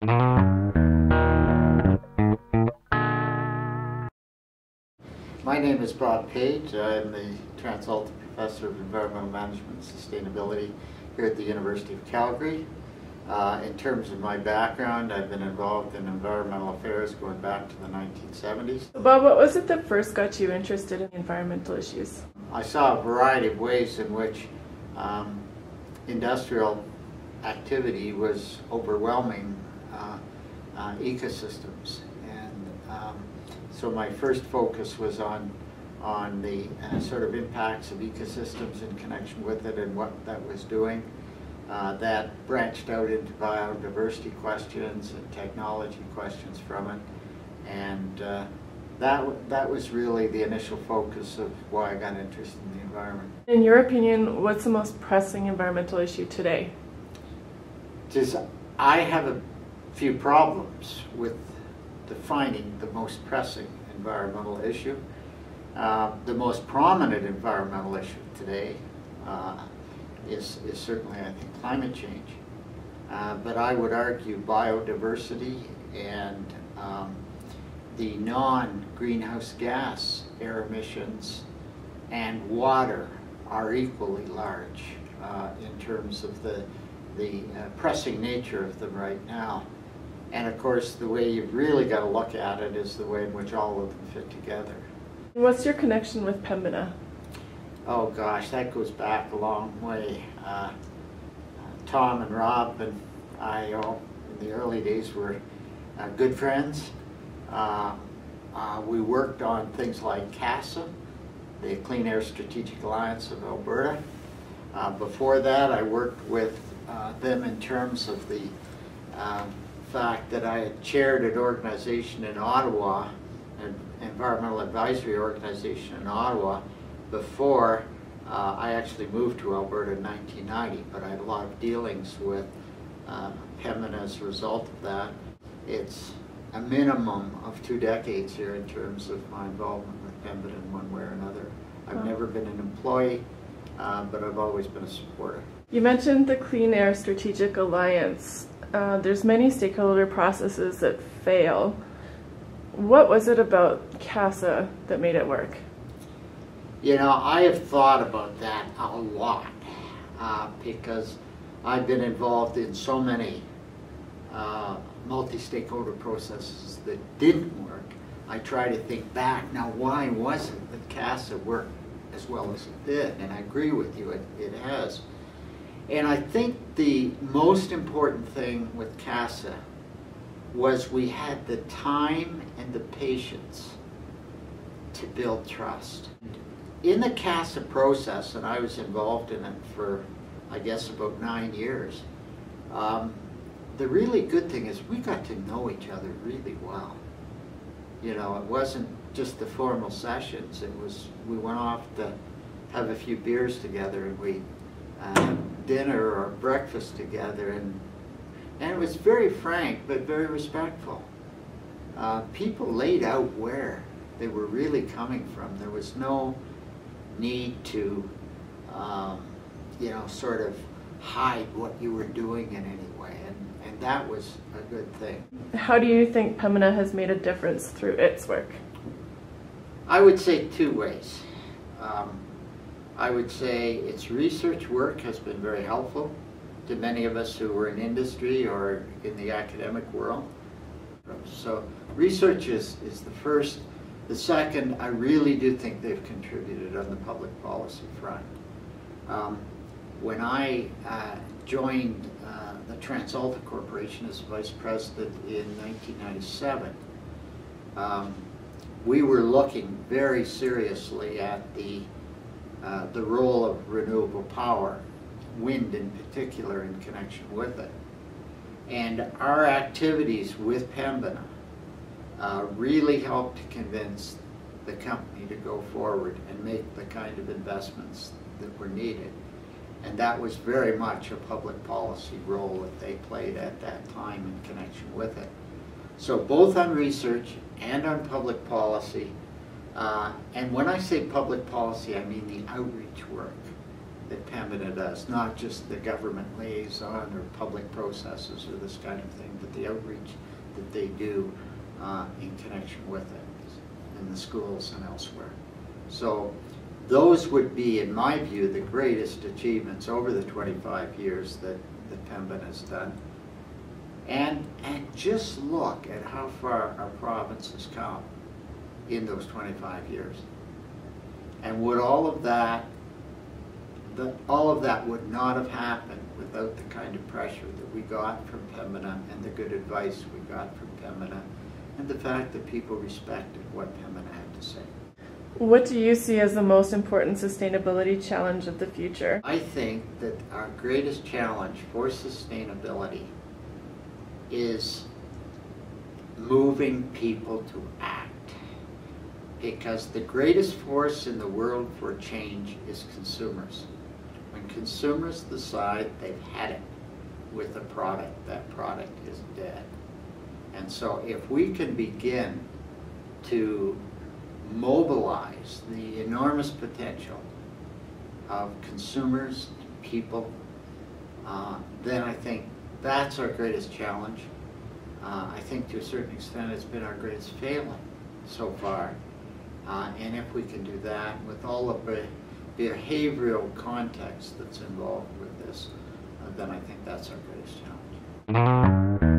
My name is Bob Page. I'm the Transalta Professor of Environmental Management and Sustainability here at the University of Calgary. In terms of my background, I've been involved in environmental affairs going back to the 1970s. Bob, what was it that first got you interested in environmental issues? I saw a variety of ways in which industrial activity was overwhelming ecosystems, and so my first focus was on the sort of impacts of ecosystems in connection with it and what that was doing. That branched out into biodiversity questions and technology questions from it, and that was really the initial focus of why I got interested in the environment. In your opinion, what's the most pressing environmental issue today? I have a few problems with defining the most pressing environmental issue. The most prominent environmental issue today is certainly, I think, climate change. But I would argue biodiversity and the non-greenhouse gas air emissions and water are equally large in terms of the pressing nature of them right now. And of course, the way you've really got to look at it is the way in which all of them fit together. What's your connection with Pembina? Oh gosh, that goes back a long way. Tom and Rob and I, in the early days, were good friends. We worked on things like CASA, the Clean Air Strategic Alliance of Alberta. Before that, I worked with them in terms of the fact that I had chaired an organization in Ottawa, an environmental advisory organization in Ottawa, before I actually moved to Alberta in 1990, but I had a lot of dealings with Pembina as a result of that. It's a minimum of 2 decades here in terms of my involvement with Pembina in one way or another. I've never been an employee, but I've always been a supporter. You mentioned the Clean Air Strategic Alliance. There's many stakeholder processes that fail. What was it about CASA that made it work? You know, I have thought about that a lot because I've been involved in so many multi-stakeholder processes that didn't work. I try to think back, now why was it that CASA worked as well as it did? And I agree with you, it has. And I think the most important thing with CASA was we had the time and the patience to build trust. In the CASA process, and I was involved in it for, I guess, about 9 years, the really good thing is we got to know each other really well. You know, it wasn't just the formal sessions, it was, we went off to have a few beers together, and we dinner or breakfast together, and it was very frank but very respectful. People laid out where they were really coming from. There was no need to you know, sort of hide what you were doing in any way, and that was a good thing. How do you think Pembina has made a difference through its work? I would say 2 ways. I would say its research work has been very helpful to many of us who were in industry or in the academic world. So research is the first. The second, I really do think they've contributed on the public policy front. When I joined the TransAlta Corporation as vice president in 1997, we were looking very seriously at the role of renewable power, wind in particular, in connection with it. And our activities with Pembina really helped to convince the company to go forward and make the kind of investments that were needed. And that was very much a public policy role that they played at that time in connection with it. So both on research and on public policy, and when I say public policy, I mean the outreach work that Pembina does, not just the government liaison or public processes or this kind of thing, but the outreach that they do in connection with it in the schools and elsewhere. So those would be, in my view, the greatest achievements over the 25 years that Pembina has done. And just look at how far our province has come in those 25 years. And would all of that would not have happened without the kind of pressure that we got from Pembina and the good advice we got from Pembina and the fact that people respected what Pembina had to say. What do you see as the most important sustainability challenge of the future? I think that our greatest challenge for sustainability is moving people to act. Because the greatest force in the world for change is consumers. When consumers decide they've had it with a product, that product is dead. And so if we can begin to mobilize the enormous potential of consumers, people, then I think that's our greatest challenge. I think to a certain extent it's been our greatest failing so far. And if we can do that with all of the behavioral context that's involved with this, then I think that's our greatest challenge.